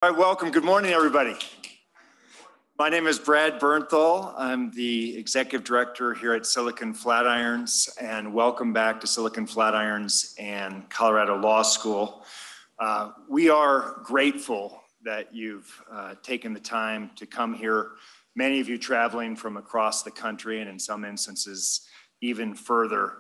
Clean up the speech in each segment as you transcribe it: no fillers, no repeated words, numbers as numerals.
All right, welcome. Good morning, everybody. My name is Brad Bernthal. I'm the Executive Director here at Silicon Flatirons, and welcome back to Silicon Flatirons and Colorado Law School. We are grateful that you've taken the time to come here, many of you traveling from across the country and in some instances even further.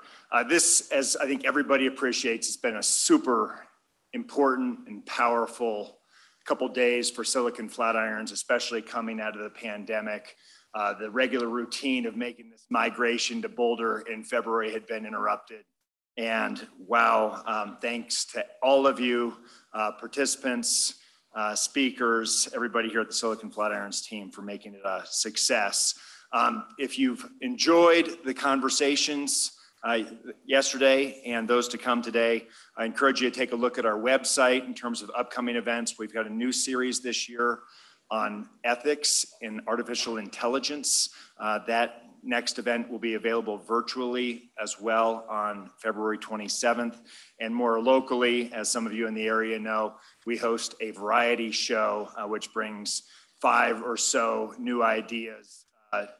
This, as I think everybody appreciates, has been a super important and powerful couple days for Silicon Flatirons, especially coming out of the pandemic. The regular routine of making this migration to Boulder in February had been interrupted. And wow, thanks to all of you, participants, speakers, everybody here at the Silicon Flatirons team for making it a success. If you've enjoyed the conversations yesterday and those to come today, I encourage you to take a look at our website in terms of upcoming events. We've got a new series this year on ethics in artificial intelligence. That next event will be available virtually as well on February 27th. And more locally, as some of you in the area know, we host a variety show which brings 5 or so new ideas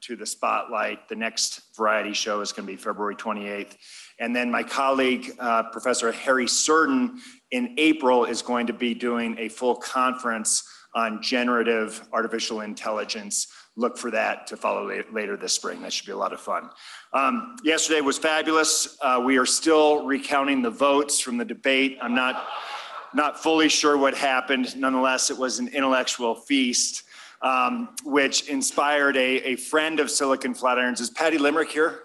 to the spotlight. The next variety show is going to be February 28th. And then my colleague, Professor Harry Surden, in April is going to be doing a full conference on generative artificial intelligence. Look for that to follow later this spring. That should be a lot of fun. Yesterday was fabulous. We are still recounting the votes from the debate. I'm not fully sure what happened. Nonetheless, it was an intellectual feast. Which inspired a friend of Silicon Flatirons. Is Patty Limerick here?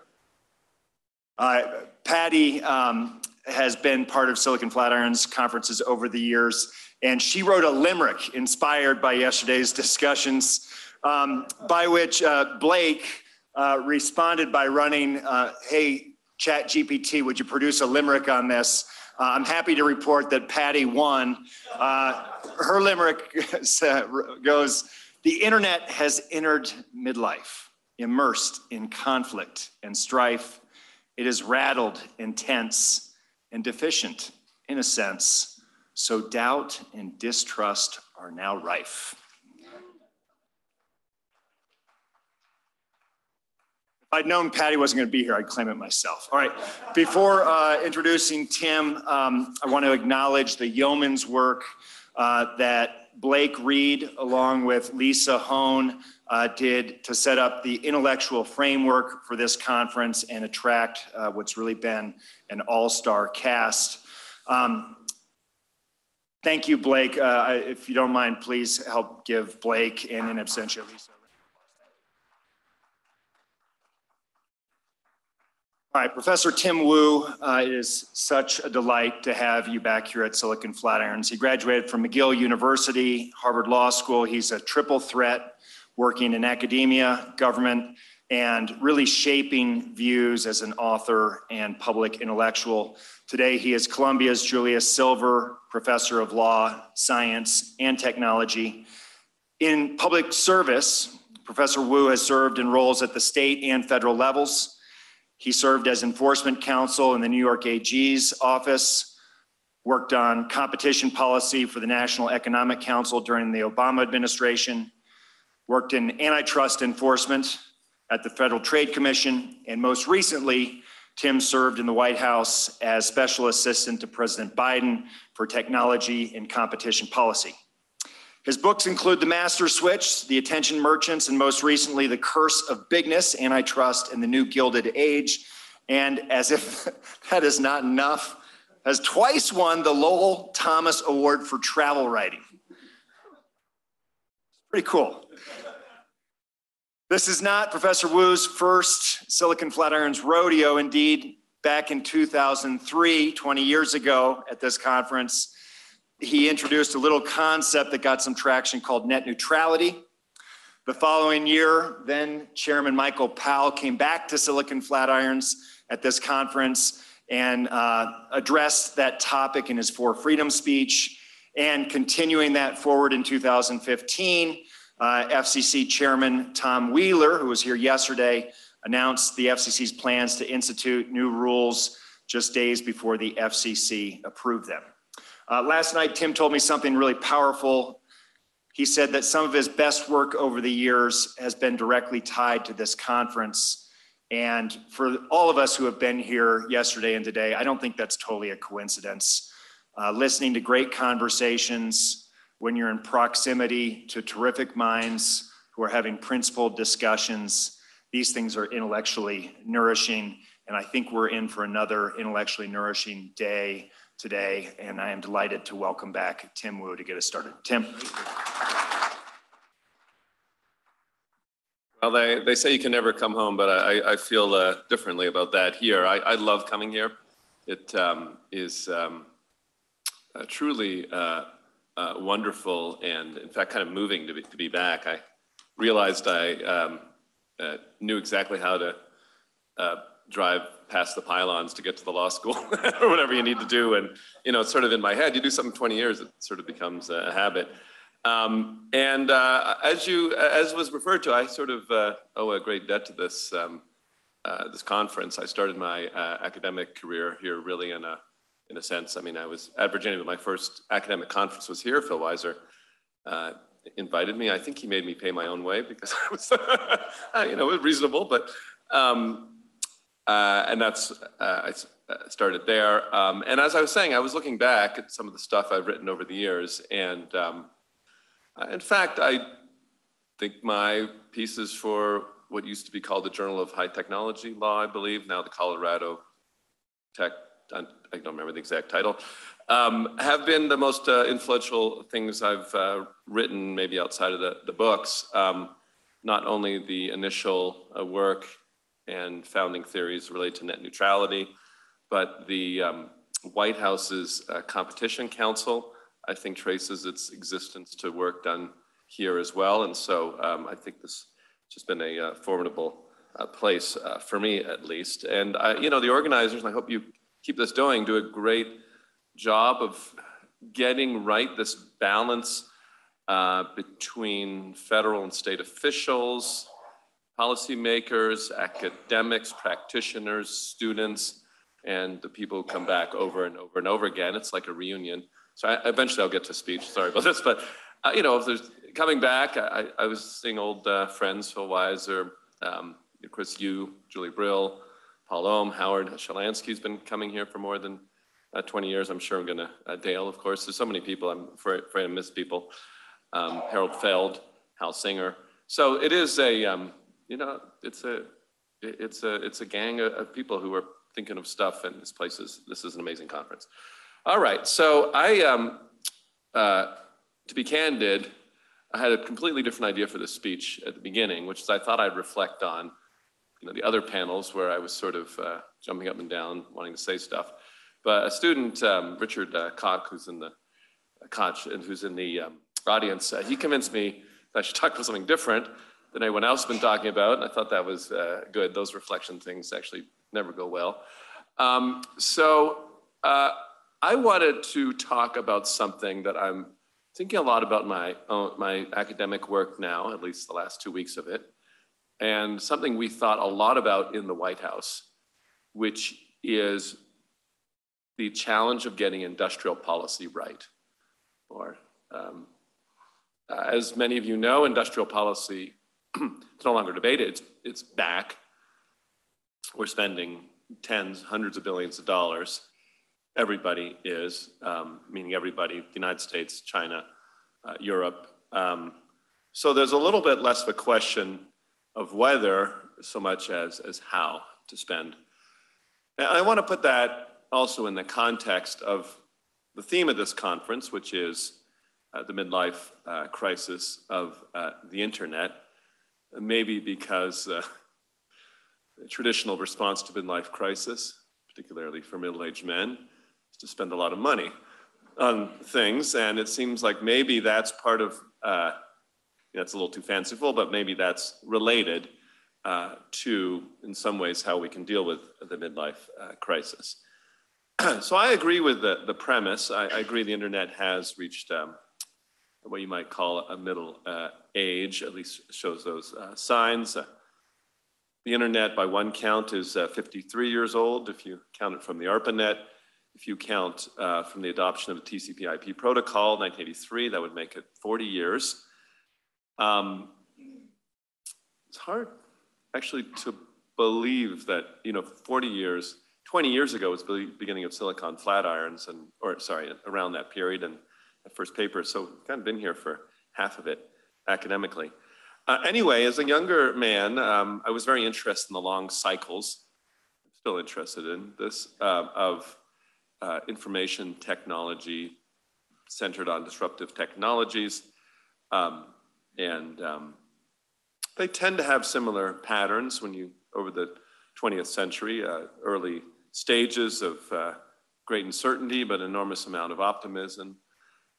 Patty has been part of Silicon Flatirons conferences over the years, and she wrote a limerick inspired by yesterday's discussions, by which Blake responded by running, hey, ChatGPT, would you produce a limerick on this? I'm happy to report that Patty won. Her limerick goes, "The internet has entered midlife, immersed in conflict and strife. It is rattled, intense, and deficient in a sense. So doubt and distrust are now rife." If I'd known Patty wasn't going to be here, I'd claim it myself. All right, before introducing Tim, I want to acknowledge the yeoman's work that Blake Reed, along with Lisa Hone, did to set up the intellectual framework for this conference and attract what's really been an all-star cast. Thank you, Blake. If you don't mind, please help give Blake and in absentia Lisa. All right, Professor Tim Wu, it is such a delight to have you back here at Silicon Flatirons. He graduated from McGill University, Harvard Law School. He's a triple threat, working in academia, government, and really shaping views as an author and public intellectual. Today, he is Columbia's Julius Silver Professor of Law, Science, and Technology. In public service, Professor Wu has served in roles at the state and federal levels. He served as enforcement counsel in the New York AG's office, worked on competition policy for the National Economic Council during the Obama administration, worked in antitrust enforcement at the Federal Trade Commission, and most recently, Tim served in the White House as special assistant to President Biden for technology and competition policy. His books include The Master Switch, The Attention Merchants, and most recently, The Curse of Bigness, Antitrust, and the New Gilded Age. And as if that is not enough, has twice won the Lowell Thomas Award for travel writing. Pretty cool. This is not Professor Wu's first Silicon Flatirons rodeo. Indeed, back in 2003, 20 years ago at this conference, he introduced a little concept that got some traction called net neutrality. The following year, then Chairman Michael Powell came back to Silicon Flatirons at this conference and addressed that topic in his For Freedom speech. And continuing that forward in 2015, FCC Chairman Tom Wheeler, who was here yesterday, announced the FCC's plans to institute new rules just days before the FCC approved them. Last night, Tim told me something really powerful He said that some of his best work over the years has been directly tied to this conference. And for all of us who have been here yesterday and today, I don't think that's totally a coincidence. Listening to great conversations when you're in proximity to terrific minds who are having principled discussions, these things are intellectually nourishing. And I think we're in for another intellectually nourishing day today. And I am delighted to welcome back Tim Wu to get us started. Tim. Well, they say you can never come home, but I feel differently about that here. I love coming here. It is truly wonderful and, in fact, kind of moving to be back. I realized I knew exactly how to drive past the pylons to get to the law school or whatever you need to do. And, you know, it's sort of in my head. You do something 20 years, it sort of becomes a habit. As was referred to, I sort of owe a great debt to this this conference. I started my academic career here, really in a sense. I mean, I was at Virginia, but my first academic conference was here. Phil Weiser invited me. I think he made me pay my own way because I was, you know, it was reasonable. But and that's I started there. And as I was saying, I was looking back at some of the stuff I've written over the years, and in fact, I think my pieces for what used to be called the Journal of High Technology Law, I believe, now the Colorado Tech, I don't remember the exact title, have been the most influential things I've written, maybe outside of the books. Not only the initial work and founding theories related to net neutrality, but the White House's Competition Council, I think, traces its existence to work done here as well. And so I think this has just been a formidable place for me, at least. And you know, the organizers, and I hope you keep this doing, do a great job of getting right this balance between federal and state officials, policymakers, academics, practitioners, students, and the people who come back over and over and over again. It's like a reunion. So eventually I'll get to speech, sorry about this, but you know, if there's coming back, I was seeing old friends, Phil Weiser, Chris Yu, Julie Brill, Paul Ohm, Howard Shalansky's been coming here for more than 20 years. I'm sure I'm gonna, Dale, of course. There's so many people, I'm afraid I miss people. Harold Feld, Hal Singer. So it is a, you know, it's a gang of people who are thinking of stuff, and this is an amazing conference. All right, so to be candid, I had a completely different idea for this speech at the beginning, which is I thought I'd reflect on, you know, the other panels where I was sort of jumping up and down, wanting to say stuff. But a student, Richard Koch, who's in the audience, he convinced me that I should talk about something different than anyone else has been talking about, and I thought that was good. Those reflection things actually never go well. I wanted to talk about something that I'm thinking a lot about my academic work now, at least the last 2 weeks of it, and something we thought a lot about in the White House, which is the challenge of getting industrial policy right. Or, as many of you know, industrial policy, it's no longer debated, it's back. We're spending tens, hundreds of billions of dollars. Everybody is, meaning everybody, the United States, China, Europe. So there's a little bit less of a question of whether so much as how to spend. And I want to put that also in the context of the theme of this conference, which is the midlife crisis of the internet, maybe because the traditional response to midlife crisis, particularly for middle-aged men, is to spend a lot of money on things. And it seems like maybe that's part of, it's a little too fanciful, but maybe that's related to, in some ways, how we can deal with the midlife crisis. So I agree with the premise. I agree the internet has reached what you might call a middle age, at least shows those signs. The internet, by one count, is 53 years old, if you count it from the ARPANET if you count from the adoption of the TCP/IP protocol, 1983, that would make it 40 years. It's hard actually to believe that, 40 years, 20 years ago was the beginning of silicon flat irons around that period and the first paper. So we've kind of been here for half of it academically. Anyway, as a younger man, I was very interested in the long cycles, I'm still interested in this, of information technology centered on disruptive technologies. They tend to have similar patterns over the 20th century, early stages of great uncertainty, but enormous amount of optimism,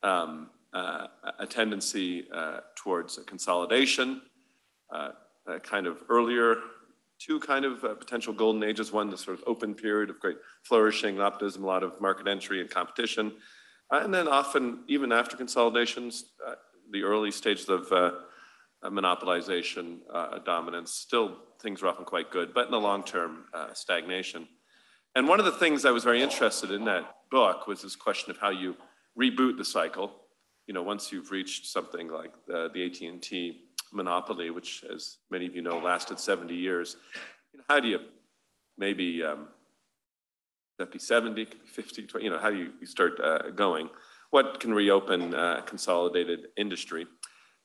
a tendency towards consolidation, a kind of earlier, two kind of potential golden ages. One, the sort of open period of great flourishing, optimism, a lot of market entry and competition. And then often, even after consolidations, the early stages of monopolization, dominance, still things were often quite good, but in the long term, stagnation. And one of the things I was very interested in that book was this question of how you reboot the cycle. Once you've reached something like the AT&T monopoly, which, as many of you know, lasted 70 years, how do you maybe, that be 70, 50, 20, how do you start going? What can reopen consolidated industry?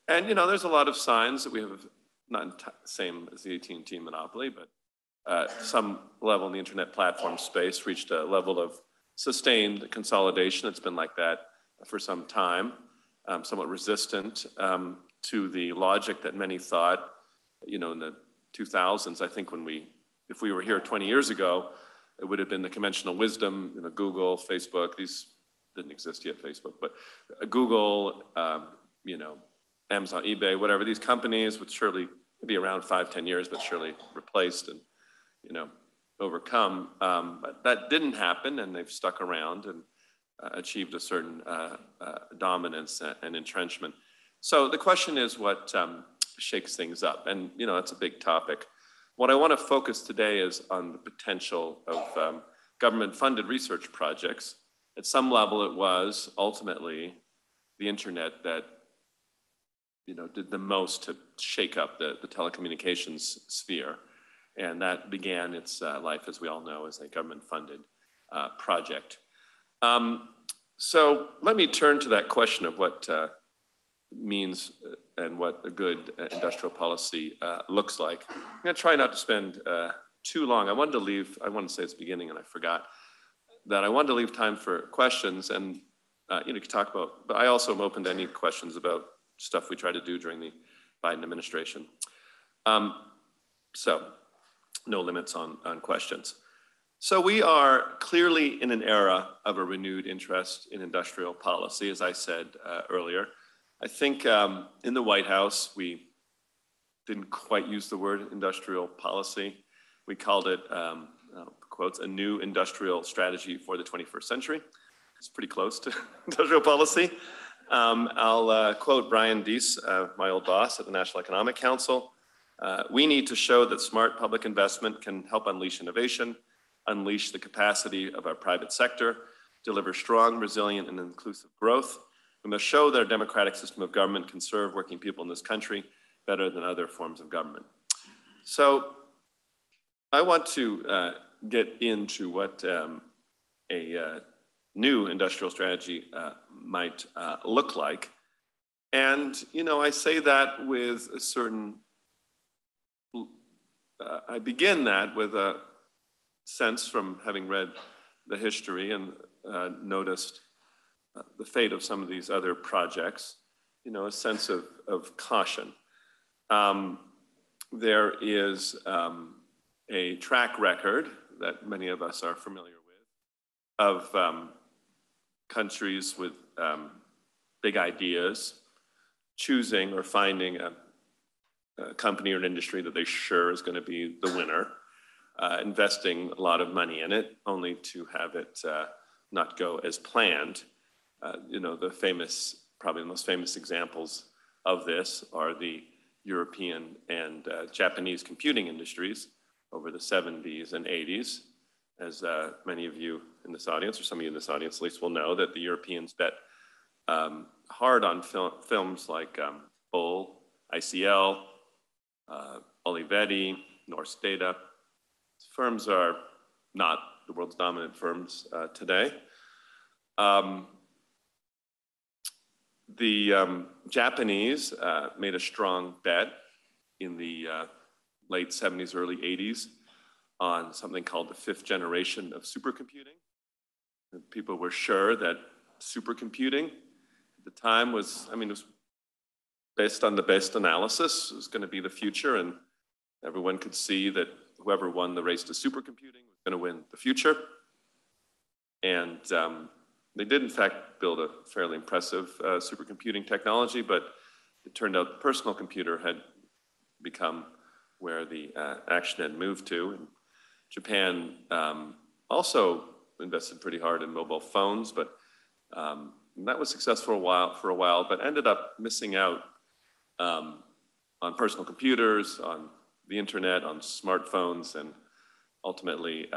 And, there's a lot of signs that we have, not the same as the AT&T monopoly, but some level in the internet platform space reached a level of sustained consolidation. It's been like that for some time, somewhat resistant to the logic that many thought, in the 2000s. I think if we were here 20 years ago, it would have been the conventional wisdom, Google, Facebook, these didn't exist yet, Facebook, but Google, Amazon, eBay, whatever, these companies would surely be around 5-10 years, but surely replaced and, overcome. But that didn't happen, and they've stuck around and achieved a certain dominance and entrenchment. So the question is what shakes things up? And, that's a big topic. What I want to focus today is on the potential of government-funded research projects. At some level, it was ultimately the internet that did the most to shake up the telecommunications sphere. And that began its life, as we all know, as a government-funded project. So let me turn to that question of what means and what a good industrial policy looks like. I'm going to try not to spend too long. I wanted to say at the beginning, and I forgot, that I wanted to leave time for questions, and you can talk about, but I also am open to any questions about stuff we try to do during the Biden administration. So no limits on questions. So we are clearly in an era of a renewed interest in industrial policy, as I said earlier. I think in the White House, we didn't quite use the word industrial policy. We called it, quotes, a new industrial strategy for the 21st century. It's pretty close to industrial policy. I'll quote Brian Deese, my old boss at the National Economic Council. We need to show that smart public investment can help unleash innovation, unleash the capacity of our private sector, deliver strong, resilient, and inclusive growth. We must show that our democratic system of government can serve working people in this country better than other forms of government. So I want to get into what a new industrial strategy might look like. And, I say that with a certain, I begin that with a sense from having read the history and noticed the fate of some of these other projects, a sense of caution. There is a track record that many of us are familiar with of countries with big ideas choosing or finding a company or an industry that they sure is going to be the winner, investing a lot of money in it, only to have it not go as planned. Probably the most famous examples of this are the European and Japanese computing industries over the 70s and 80s. As many of you in this audience, or some of you in this audience at least, will know that the Europeans bet hard on films like Bull, ICL, Olivetti, Norse Data. Firms are not the world's dominant firms today. The Japanese made a strong bet in the late 70s, early 80s on something called the fifth generation of supercomputing. And people were sure that supercomputing at the time was, it was based on the best analysis, it was going to be the future, and everyone could see that whoever won the race to supercomputing was going to win the future. And they did, in fact, build a fairly impressive supercomputing technology, but it turned out the personal computer had become where the action had moved to. And Japan also invested pretty hard in mobile phones, but that was successful for a while, but ended up missing out on personal computers, on the internet, on smartphones, and ultimately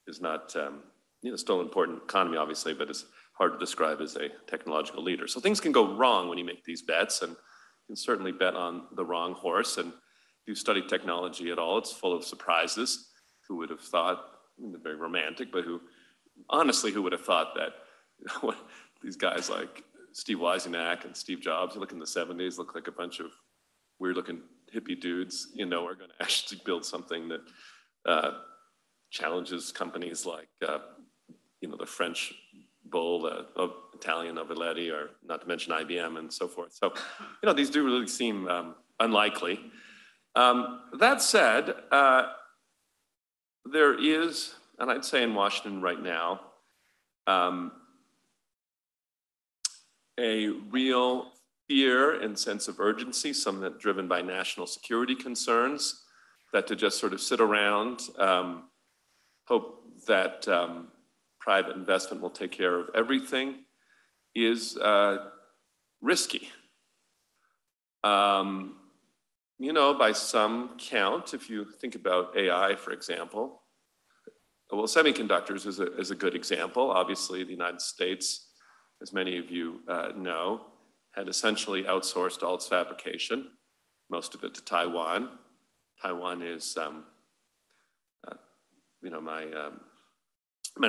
is not still an important economy, obviously, but it's hard to describe as a technological leader. So things can go wrong when you make these bets, and you can certainly bet on the wrong horse. And if you study technology at all, it's full of surprises. Who would have thought, very romantic, but who would have thought that these guys like Steve Wozniak and Steve Jobs, who look in the 70s, look like a bunch of weird-looking hippie dudes, are going to actually build something that challenges companies like, the French Bull, Italian Olivetti, or not to mention IBM and so forth. So, these do really seem unlikely. That said, there is, and I'd say in Washington right now, a real fear and sense of urgency, some that driven by national security concerns, that to just sort of sit around, hope that private investment will take care of everything is risky. By some count, if you think about AI, for example, well, semiconductors is a good example. Obviously, the United States, as many of you know, had essentially outsourced all its fabrication, most of it to Taiwan. Taiwan is, many of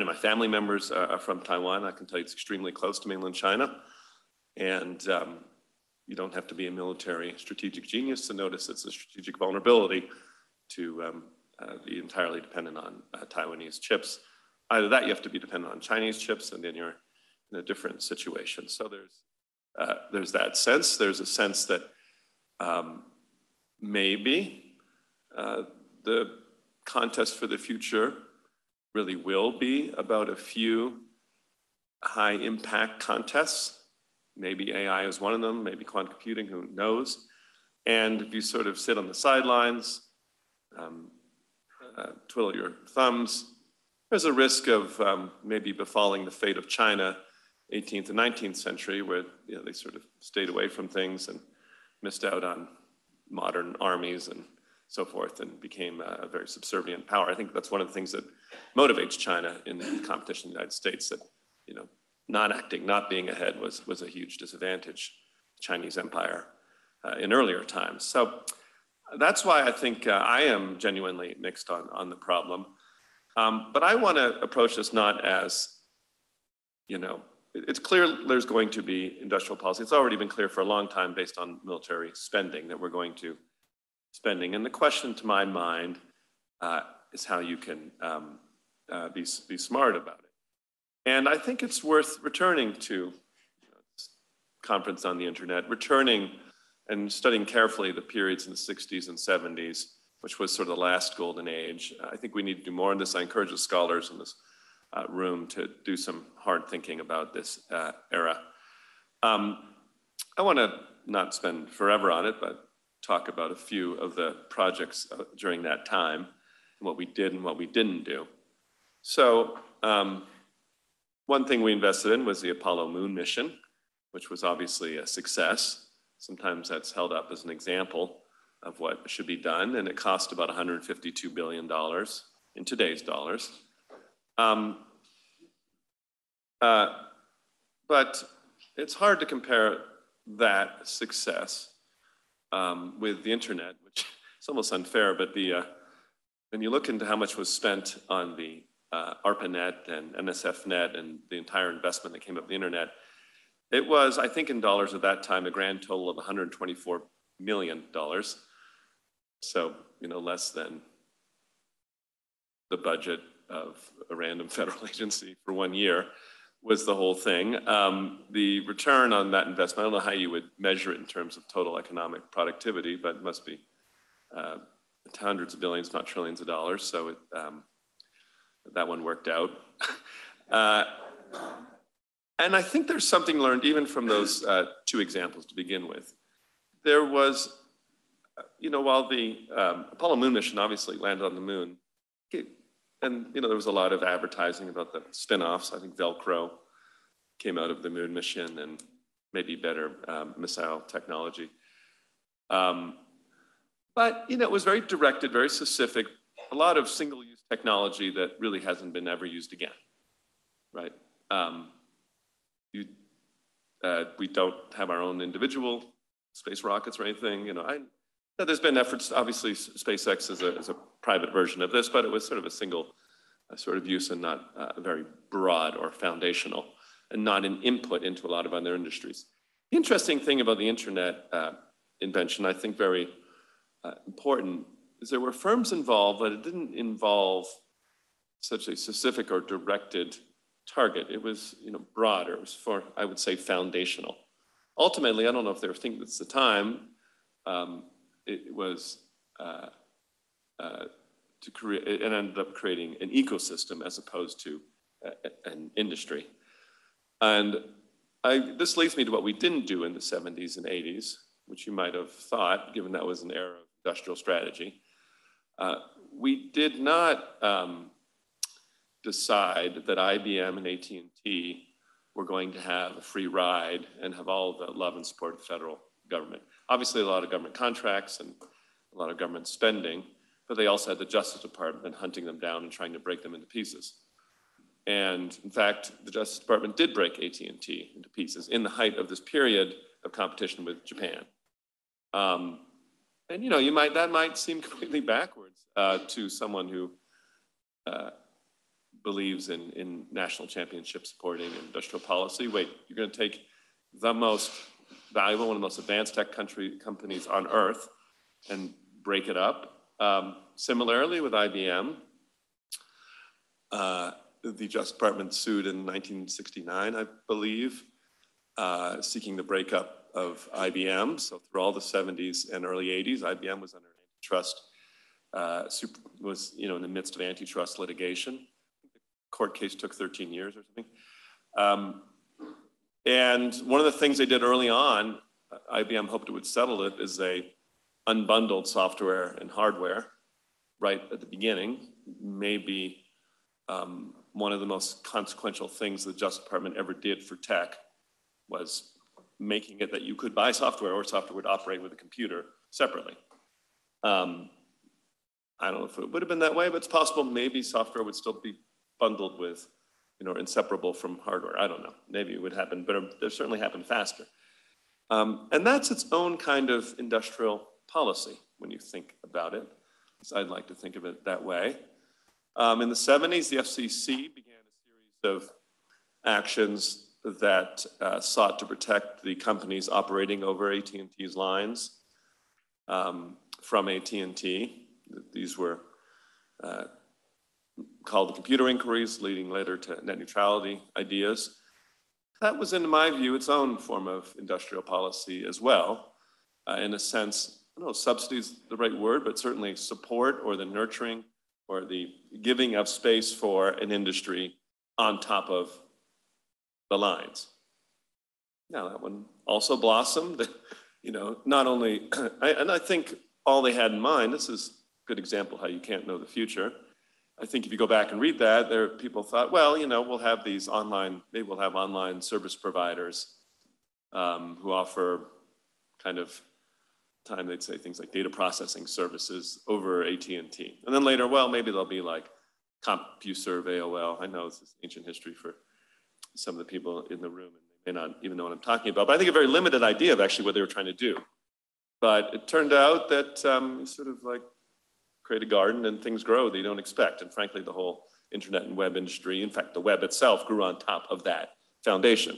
my family members are from Taiwan. I can tell you it's extremely close to mainland China. And you don't have to be a military strategic genius to notice it's a strategic vulnerability to be entirely dependent on Taiwanese chips. Either that, you have to be dependent on Chinese chips, and then you're in a different situation. So there's that sense. There's a sense that maybe the contest for the future really will be about a few high impact contests. Maybe AI is one of them, maybe quantum computing, who knows? And if you sort of sit on the sidelines, twiddle your thumbs, there's a risk of maybe befalling the fate of China, 18th and 19th century, where they sort of stayed away from things and missed out on modern armies and so forth, and became a very subservient power. I think that's one of the things that motivates China in the competition in the United States, that not acting, not being ahead was a huge disadvantage to the Chinese empire in earlier times. So that's why I think I am genuinely mixed on the problem. But I want to approach this not as, it's clear there's going to be industrial policy. It's already been clear for a long time based on military spending that we're going to spending. And the question to my mind is how you can be smart about it. And I think it's worth returning to this conference on the internet, returning and studying carefully the periods in the 60s and 70s, which was sort of the last golden age. I think we need to do more on this. I encourage the scholars in this room to do some hard thinking about this era. I want to not spend forever on it, but talk about a few of the projects during that time, and what we did and what we didn't do. So one thing we invested in was the Apollo moon mission, which was obviously a success. Sometimes that's held up as an example of what should be done, and it cost about $152 billion in today's dollars. But it's hard to compare that success with the internet, which is almost unfair, but when you look into how much was spent on the ARPANET and NSFNet and the entire investment that came up the internet, it was, I think in dollars at that time, a grand total of $124 million. So, less than the budget of a random federal agency for 1 year was the whole thing. The return on that investment, I don't know how you would measure it in terms of total economic productivity, but it must be hundreds of billions, not trillions of dollars. So that one worked out. And I think there's something learned even from those two examples to begin with. There was, while the Apollo moon mission obviously landed on the moon, and there was a lot of advertising about the spin-offs. I think Velcro came out of the moon mission and maybe better missile technology. But it was very directed, very specific, a lot of single-use technology that really hasn't been ever used again, right? We don't have our own individual space rockets or anything. There's been efforts. Obviously, SpaceX is a private version of this, but it was sort of a single sort of use and not very broad or foundational, and not an input into a lot of other industries. The interesting thing about the internet invention, I think very important, is there were firms involved, but it didn't involve such a specific or directed target. It was, broader. It was for, I would say, foundational. Ultimately, I don't know if they were thinking at the time, it was to create, it ended up creating an ecosystem as opposed to an industry. And this leads me to what we didn't do in the 70s and 80s, which you might have thought, given that was an era of industrial strategy. We did not decide that IBM and AT&T were going to have a free ride and have all the love and support of the federal government. Obviously, a lot of government contracts and a lot of government spending, but they also had the Justice Department hunting them down and trying to break them into pieces. And in fact, the Justice Department did break AT&T into pieces in the height of this period of competition with Japan. And that might seem completely backwards to someone who believes in national championship supporting industrial policy. Wait, you're going to take the most valuable, one of the most advanced tech companies on earth and break it up. Similarly with IBM, the Justice Department sued in 1969, I believe, seeking the breakup of IBM. So through all the 70s and early 80s, IBM was under antitrust, was in the midst of antitrust litigation. The court case took 13 years or something. And one of the things they did early on, IBM hoped it would settle it, is they unbundled software and hardware right at the beginning. Maybe one of the most consequential things the Justice Department ever did for tech was making it that you could buy software or software would operate with a computer separately. I don't know if it would have been that way, but it's possible maybe software would still be bundled with, inseparable from hardware. I don't know. Maybe it would happen, but it certainly happened faster. And that's its own kind of industrial policy when you think about it. So I'd like to think of it that way. In the 70s, the FCC began a series of actions that sought to protect the companies operating over AT&T's lines from AT&T. These were called the computer inquiries, leading later to net neutrality ideas. That was, in my view, its own form of industrial policy as well. In a sense, I don't know if subsidy is the right word, but certainly support or the nurturing or the giving of space for an industry on top of the lines. Now, that one also blossomed, not only, and I think all they had in mind, this is a good example how you can't know the future. I think if you go back and read that, people thought, well, we'll have these maybe we'll have online service providers who offer kind of time, they'd say things like data processing services over AT&T. And then later, well, maybe they'll be like CompuServe, AOL. I know this is ancient history for some of the people in the room, and they may not even know what I'm talking about, but I think a very limited idea of actually what they were trying to do. But it turned out that you sort of like create a garden and things grow that you don't expect. And frankly, the whole internet and web industry, in fact, the web itself grew on top of that foundation.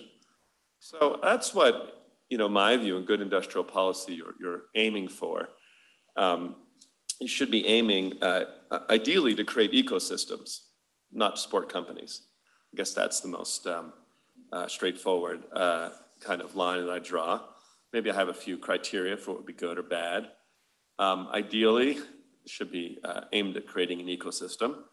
So that's what, my view in good industrial policy you're aiming for. You should be aiming ideally to create ecosystems, not support companies. I guess that's the most straightforward kind of line that I draw. Maybe I have a few criteria for what would be good or bad. Ideally, it should be aimed at creating an ecosystem.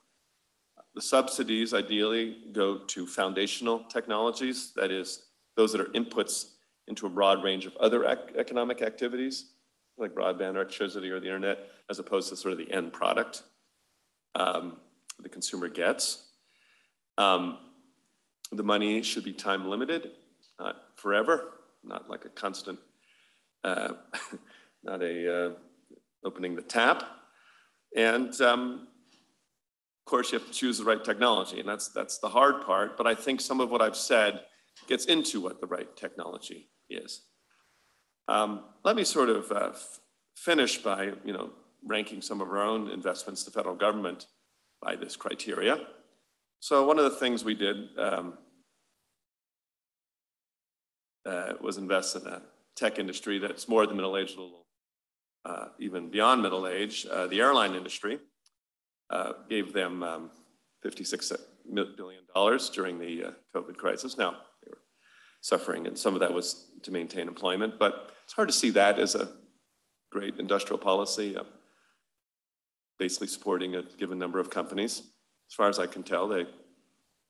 The subsidies ideally go to foundational technologies, that is, those that are inputs into a broad range of other economic activities, like broadband, electricity, or the internet, as opposed to sort of the end product the consumer gets. The money should be time limited, not forever, not like a constant, not a opening the tap. And of course, you have to choose the right technology, and that's the hard part. But I think some of what I've said gets into what the right technology is. Let me sort of finish by, ranking some of our own investments to the federal government by this criteria. So one of the things we did was invest in a tech industry that's more than middle age, a little even beyond middle age. The airline industry gave them $56 billion during the COVID crisis. Now, they were suffering, and some of that was to maintain employment, but it's hard to see that as a great industrial policy, basically supporting a given number of companies. As far as I can tell, they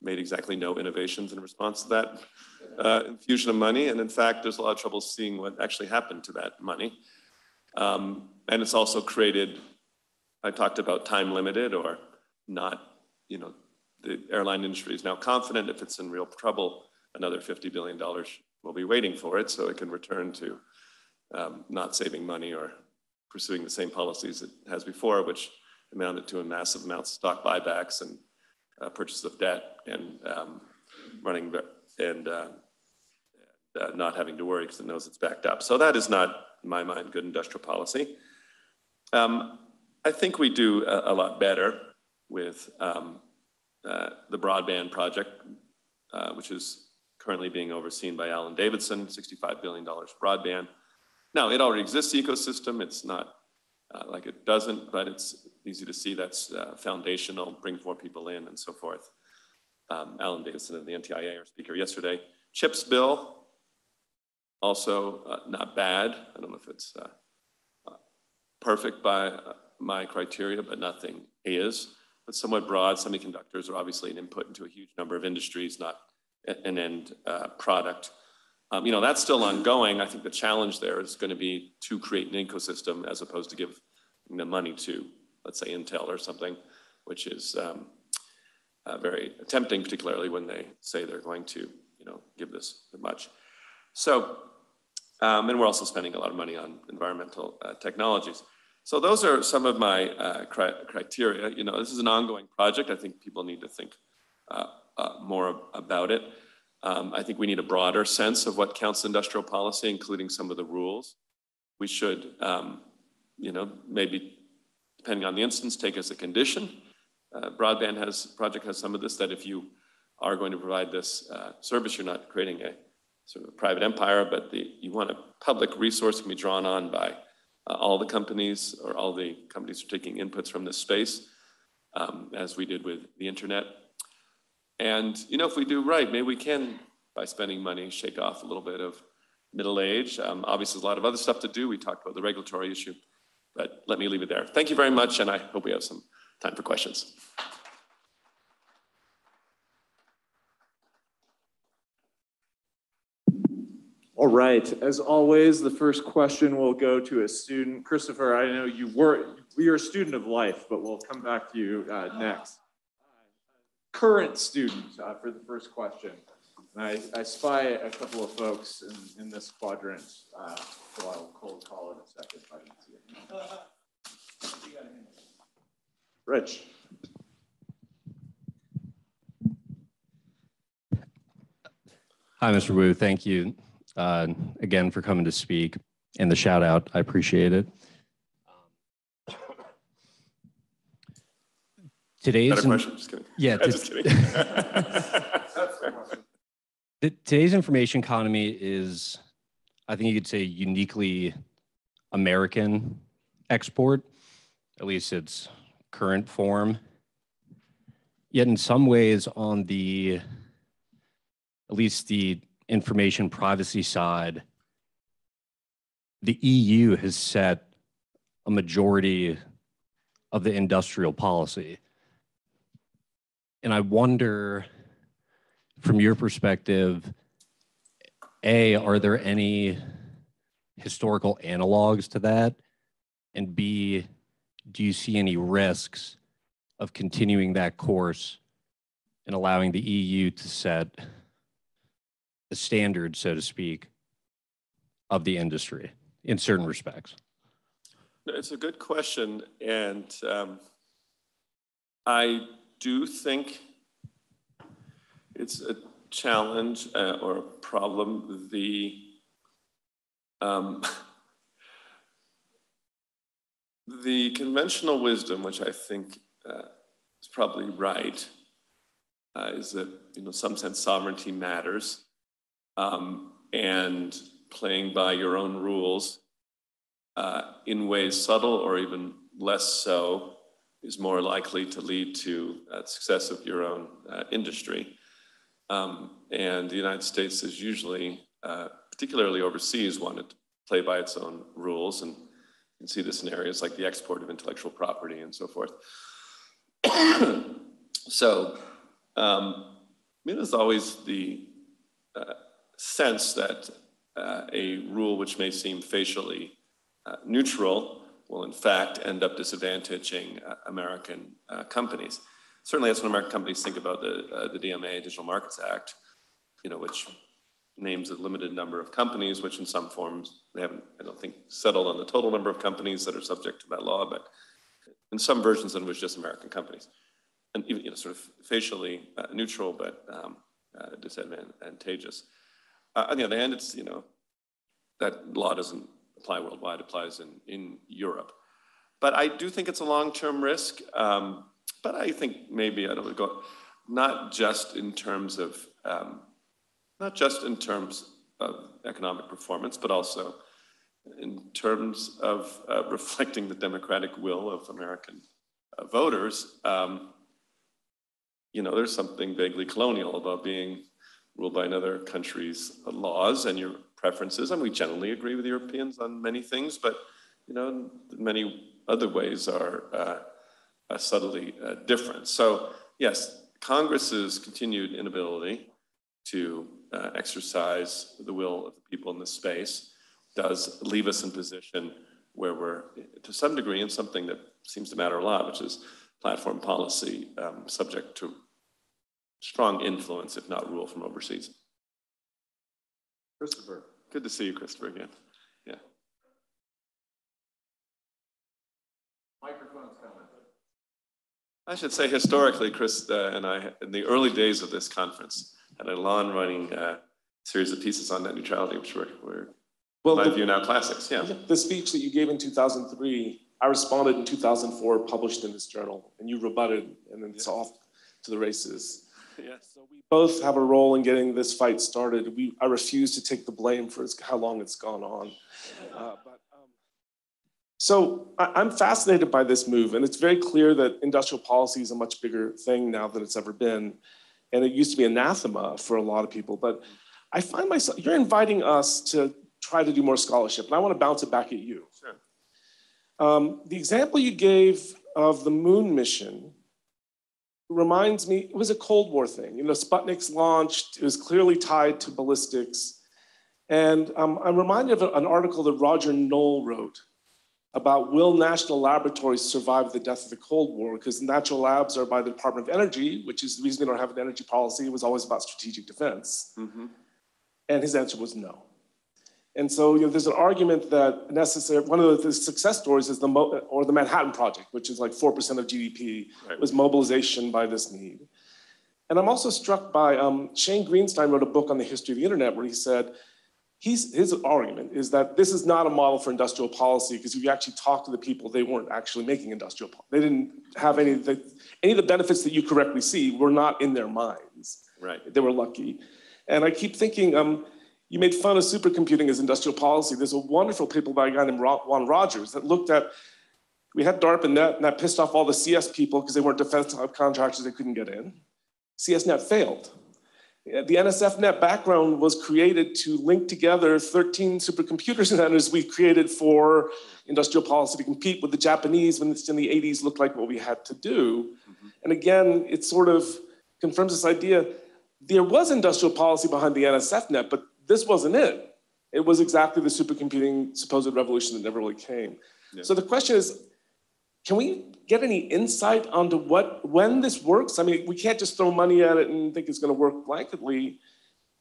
made exactly no innovations in response to that infusion of money. And in fact, there's a lot of trouble seeing what actually happened to that money. And it's also created, I talked about time limited or not, the airline industry is now confident if it's in real trouble, another $50 billion will be waiting for it so it can return to not saving money or pursuing the same policies it has before, which amounted to a massive amounts of stock buybacks and purchase of debt and running and not having to worry because it knows it's backed up. So that is not, in my mind, good industrial policy. I think we do a lot better with the broadband project, which is currently being overseen by Alan Davidson, $65 billion broadband. Now, it already exists ecosystem. It's not like it doesn't, but it's easy to see that's foundational, bring more people in and so forth. Alan Davidson of the NTIA, our speaker yesterday. CHIPS bill, also not bad. I don't know if it's perfect by my criteria, but nothing is. But somewhat broad. Semiconductors are obviously an input into a huge number of industries, not an end product. That's still ongoing. I think the challenge there is going to be to create an ecosystem as opposed to give the money to, let's say, Intel or something, which is very tempting, particularly when they say they're going to, give this much. So, and we're also spending a lot of money on environmental technologies. So those are some of my criteria. This is an ongoing project. I think people need to think more about it. I think we need a broader sense of what counts industrial policy, including some of the rules. We should, maybe, depending on the instance, take as a condition. Broadband project has some of this, that if you are going to provide this service, you're not creating a sort of private empire, but you want a public resource can be drawn on by all the companies, or all the companies are taking inputs from this space, as we did with the internet. And, if we do right, maybe we can, by spending money, shake off a little bit of middle age. Obviously, there's a lot of other stuff to do. We talked about the regulatory issue, but let me leave it there. Thank you very much, and I hope we have some time for questions. All right, as always, the first question will go to a student. Christopher, I know you're a student of life, but we'll come back to you next. Current student for the first question. And I spy a couple of folks in this quadrant, so I'll cold call in a second if I can see it. Rich. Hi, Mr. Wu. Thank you again for coming to speak and the shout out. I appreciate it. Today's question? Just kidding. Yeah, just kidding. Today's information economy is, I think you could say, uniquely American export, at least its current form. Yet in some ways on at least the information privacy side, the EU has set a majority of the industrial policy. And I wonder, from your perspective, A, are there any historical analogs to that? And B, do you see any risks of continuing that course and allowing the EU to set the standard, so to speak, of the industry in certain respects? It's a good question, and I do think it's a challenge or a problem. The conventional wisdom, which I think is probably right, is that in some sense sovereignty matters, and playing by your own rules in ways subtle or even less so is more likely to lead to success of your own industry. And the United States is usually, particularly overseas, wanted to play by its own rules, and you can see this in areas like the export of intellectual property and so forth. So, there's always the sense that a rule which may seem facially neutral will in fact end up disadvantaging American companies. Certainly that's when American companies think about the DMA, Digital Markets Act, which names a limited number of companies, which in some forms, they haven't, I don't think, settled on the total number of companies that are subject to that law, but in some versions it was just American companies. And even, sort of facially neutral, but disadvantageous. On the other hand, it's, that law doesn't apply worldwide, it applies in Europe. But I do think it's a long-term risk, but I think maybe I don't go, not just in terms of economic performance, but also in terms of reflecting the democratic will of American voters. There's something vaguely colonial about being ruled by another country's laws and your preferences. And we generally agree with Europeans on many things, but many other ways are subtly different. So yes, Congress's continued inability to exercise the will of the people in this space does leave us in position where we're, to some degree, in something that seems to matter a lot, which is platform policy, subject to strong influence, if not rule, from overseas. Christopher. Good to see you, Christopher, again. Yeah. Microphone's coming. I should say, historically, Chris and I, in the early days of this conference, had a long-running series of pieces on net neutrality, which were in my view, now classics. Yeah. The speech that you gave in 2003, I responded in 2004, published in this journal, and you rebutted, and then it's off to the races. Yeah. So we both have a role in getting this fight started. I refuse to take the blame for how long it's gone on. So I'm fascinated by this move, and it's very clear that industrial policy is a much bigger thing now than it's ever been. And it used to be anathema for a lot of people, but I find myself, you're inviting us to try to do more scholarship, and I want to bounce it back at you. Sure. The example you gave of the moon mission reminds me, it was a Cold War thing. Sputnik's launched, it was clearly tied to ballistics. And I'm reminded of an article that Roger Knoll wrote about will national laboratories survive the death of the Cold War? Because natural labs are by the Department of Energy, which is the reason we don't have an energy policy. It was always about strategic defense. Mm-hmm. And his answer was no. And so there's an argument that one of the success stories is the Manhattan Project, which is like 4% of GDP, right, was mobilization by this need. And I'm also struck by, Shane Greenstein wrote a book on the history of the internet where he said, his argument is that this is not a model for industrial policy because if you actually talk to the people, they weren't actually making industrial policy. They didn't have any of the benefits that you correctly see were not in their minds. Right. They were lucky. And I keep thinking, you made fun of supercomputing as industrial policy. There's a wonderful paper by a guy named Juan Rogers that looked at, we had DARPANet and that pissed off all the CS people because they weren't defense contractors, they couldn't get in. CSNet failed. The NSFNet background was created to link together 13 supercomputer centers we created for industrial policy to compete with the Japanese when it's in the 80s looked like what we had to do. And again, it sort of confirms this idea. There was industrial policy behind the NSFNet, but this wasn't it. It was exactly the supercomputing supposed revolution that never really came. Yeah. So the question is, can we get any insight onto when this works? I mean, we can't just throw money at it and think it's going to work blanketly.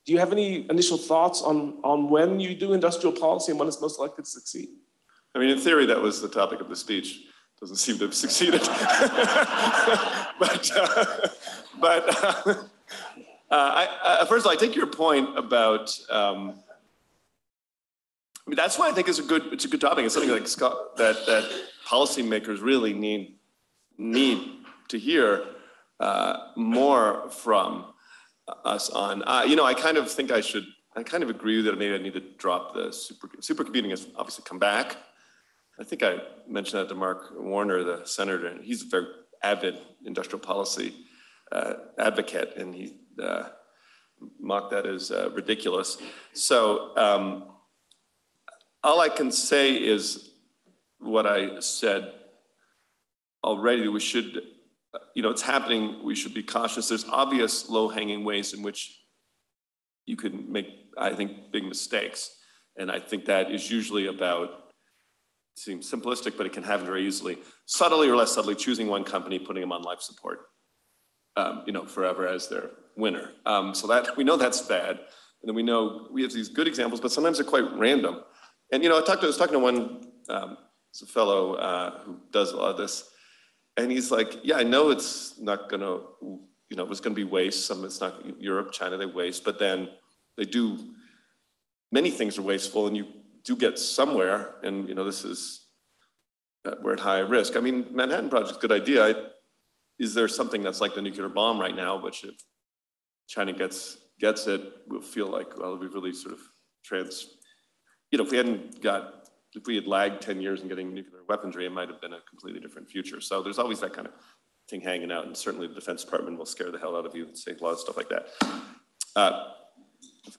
Do you have any initial thoughts on when you do industrial policy and when it's most likely to succeed? I mean, in theory, that was the topic of the speech. Doesn't seem to have succeeded. But first of all, I take your point about. I mean, that's why I think it's a good topic. It's something like that policymakers really need to hear more from us on. I kind of think I kind of agree that maybe I need to drop the supercomputing has obviously come back. I think I mentioned that to Mark Warner, the senator, and he's a very avid industrial policy advocate, and he mocked that as ridiculous. So all I can say is what I said already. We should, it's happening. We should be cautious. There's obvious low-hanging ways in which you can make, I think, big mistakes. And I think that is usually about, it seems simplistic, but it can happen very easily, subtly or less subtly, choosing one company, putting them on life support, forever as their winner. So that we know that's bad. And then we know we have these good examples, but sometimes they're quite random. And I was talking to one, it's a fellow who does a lot of this, and he's like, yeah, I know it's not gonna, it's gonna be waste. Some it's not Europe, China, they waste, but then they do, many things are wasteful and you do get somewhere, and this is, we're at high risk. I mean, Manhattan Project's a good idea. Is there something that's like the nuclear bomb right now, which if China gets it, we'll feel like, well, we've really sort of if we had lagged 10 years in getting nuclear weaponry, it might have been a completely different future. So there's always that kind of thing hanging out, and certainly the Defense Department will scare the hell out of you and say a lot of stuff like that.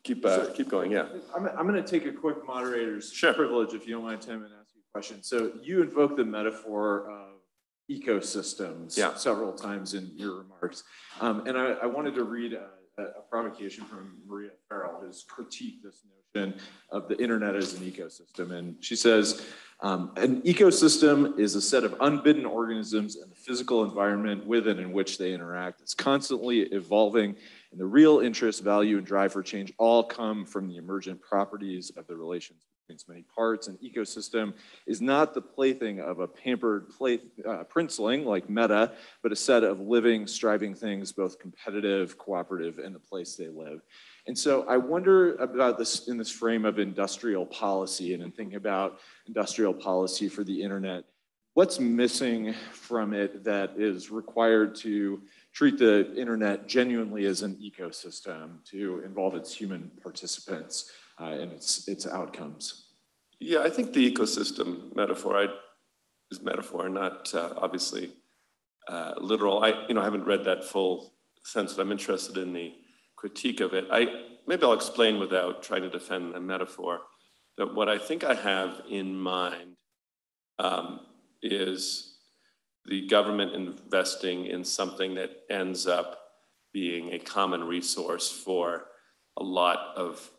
Keep going, yeah. I'm going to take a quick moderator's Sure. privilege, if you don't mind, Tim, and ask you a question. So you invoked the metaphor of ecosystems several times in your remarks. And I wanted to read a provocation from Maria Farrell, who's critiqued this notion of the internet as an ecosystem. And she says, an ecosystem is a set of unbidden organisms and the physical environment with and in which they interact. It's constantly evolving, and the real interest, value, and drive for change all come from the emergent properties of the relations between its many parts. An ecosystem is not the plaything of a pampered princeling like Meta, but a set of living, striving things, both competitive, cooperative, and the place they live. And so I wonder about this in this frame of industrial policy and in thinking about industrial policy for the internet. What's missing from it that is required to treat the internet genuinely as an ecosystem, to involve its human participants and its outcomes? Yeah, I think the ecosystem metaphor is metaphor, not obviously literal. I haven't read that full sense, but I'm interested in the critique of it. Maybe I'll explain without trying to defend a metaphor, that what I think I have in mind is the government investing in something that ends up being a common resource for a lot of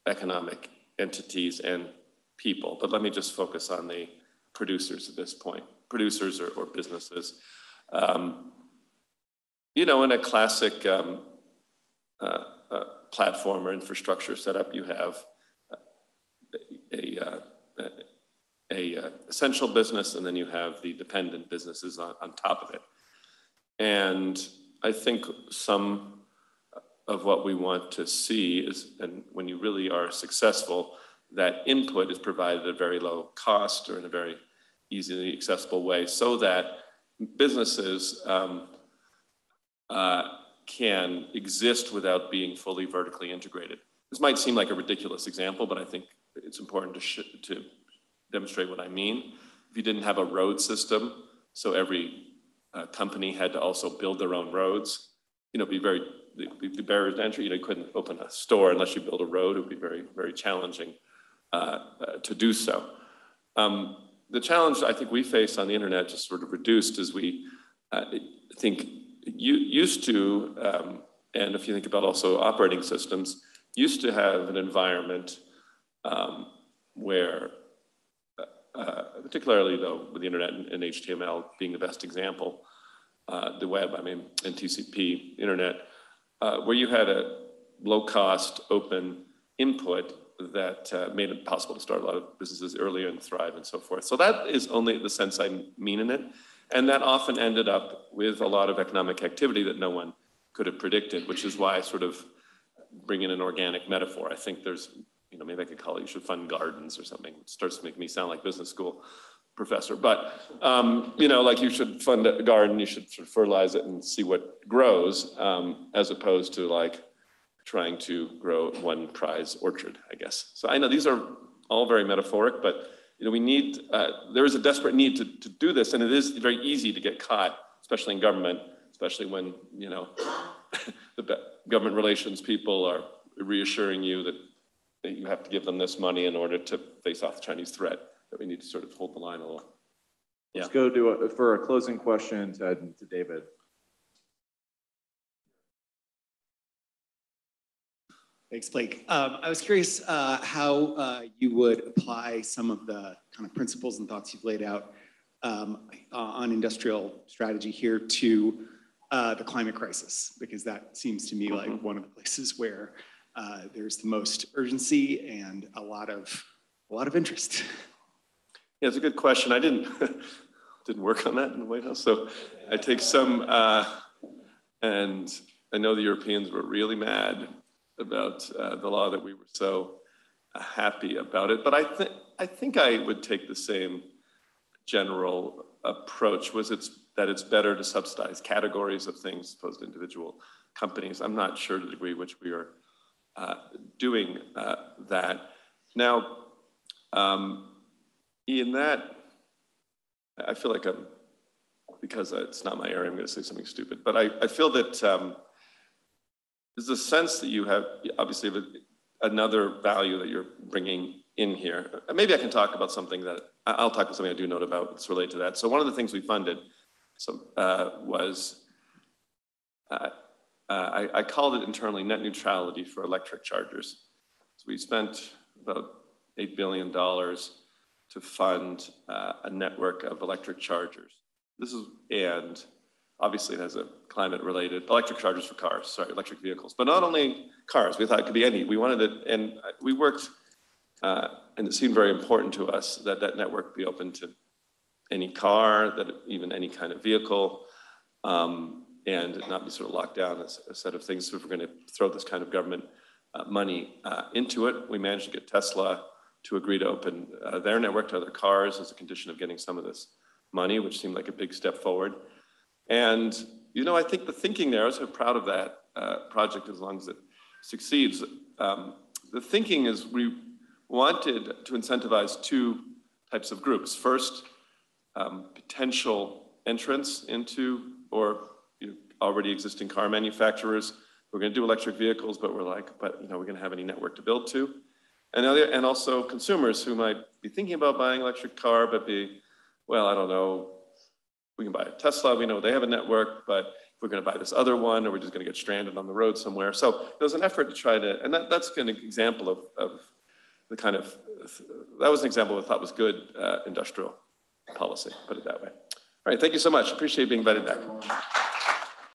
economic entities and people. But let me just focus on the producers at this point, producers or businesses. In a classic platform or infrastructure setup, you have a essential business, and then you have the dependent businesses on top of it. And I think some of what we want to see is, and when you really are successful, that input is provided at a very low cost or in a very easily accessible way so that businesses can exist without being fully vertically integrated. This might seem like a ridiculous example, but I think it's important to demonstrate what I mean. If you didn't have a road system, so every company had to also build their own roads, it'd be the barriers to entry, you couldn't open a store unless you build a road. It would be very, very challenging to do so. The challenge I think we face on the internet, just sort of reduced, is we think used to, and if you think about also operating systems, used to have an environment where, particularly though with the internet and HTML being the best example, the web, and TCP, internet, where you had a low-cost, open input that made it possible to start a lot of businesses earlier and thrive and so forth. So that is only the sense I mean in it. And that often ended up with a lot of economic activity that no one could have predicted, which is why I sort of bring in an organic metaphor. I think there's, maybe I could call it, you should fund gardens or something. It starts to make me sound like business school professor, but like you should fund a garden, you should sort of fertilize it and see what grows, as opposed to like trying to grow one prize orchard, I guess. So I know these are all very metaphoric, but we need, there is a desperate need to do this, and it is very easy to get caught, especially in government, especially when the government relations people are reassuring you that you have to give them this money in order to face off the Chinese threat. That we need to sort of hold the line a little. Let's go for a closing question to David. Thanks, Blake. I was curious how you would apply some of the kind of principles and thoughts you've laid out on industrial strategy here to the climate crisis, because that seems to me like one of the places where there's the most urgency and a lot of interest. Yeah, it's a good question. I didn't work on that in the White House, so I take some, and I know the Europeans were really mad about the law that we were so happy about it, but I think I would take the same general approach. That it's better to subsidize categories of things as opposed to individual companies. I'm not sure to the degree which we are doing that now. In that, I feel like because it's not my area, I'm going to say something stupid, but I feel that there's a sense that you have, obviously, another value that you're bringing in here. Maybe I can talk about something that, I'll talk about something I do note about that's related to that. So one of the things we funded was, I called it internally net neutrality for electric chargers. So we spent about $8 billion to fund a network of electric chargers. And obviously it has a climate-related, electric chargers for cars, sorry, electric vehicles. But not only cars, we thought it could be any. We wanted it, and we worked, and it seemed very important to us that that network be open to any car, that even any kind of vehicle, and not be sort of locked down as a set of things. So if we're going to throw this kind of government money into it, we managed to get Tesla to agree to open their network to other cars as a condition of getting some of this money, which seemed like a big step forward. And, I think the thinking there, I was so proud of that project as long as it succeeds. The thinking is we wanted to incentivize two types of groups. First, potential entrants into or already existing car manufacturers. We're going to do electric vehicles, but we're going to have any network to build to. And also consumers who might be thinking about buying an electric car, but I don't know, we can buy a Tesla, we know they have a network, but if we're going to buy this other one, or we're just going to get stranded on the road somewhere. So there's an effort to try to, and that's an example of the kind of, that was an example I thought was good industrial policy, put it that way. All right, thank you so much. Appreciate being invited back.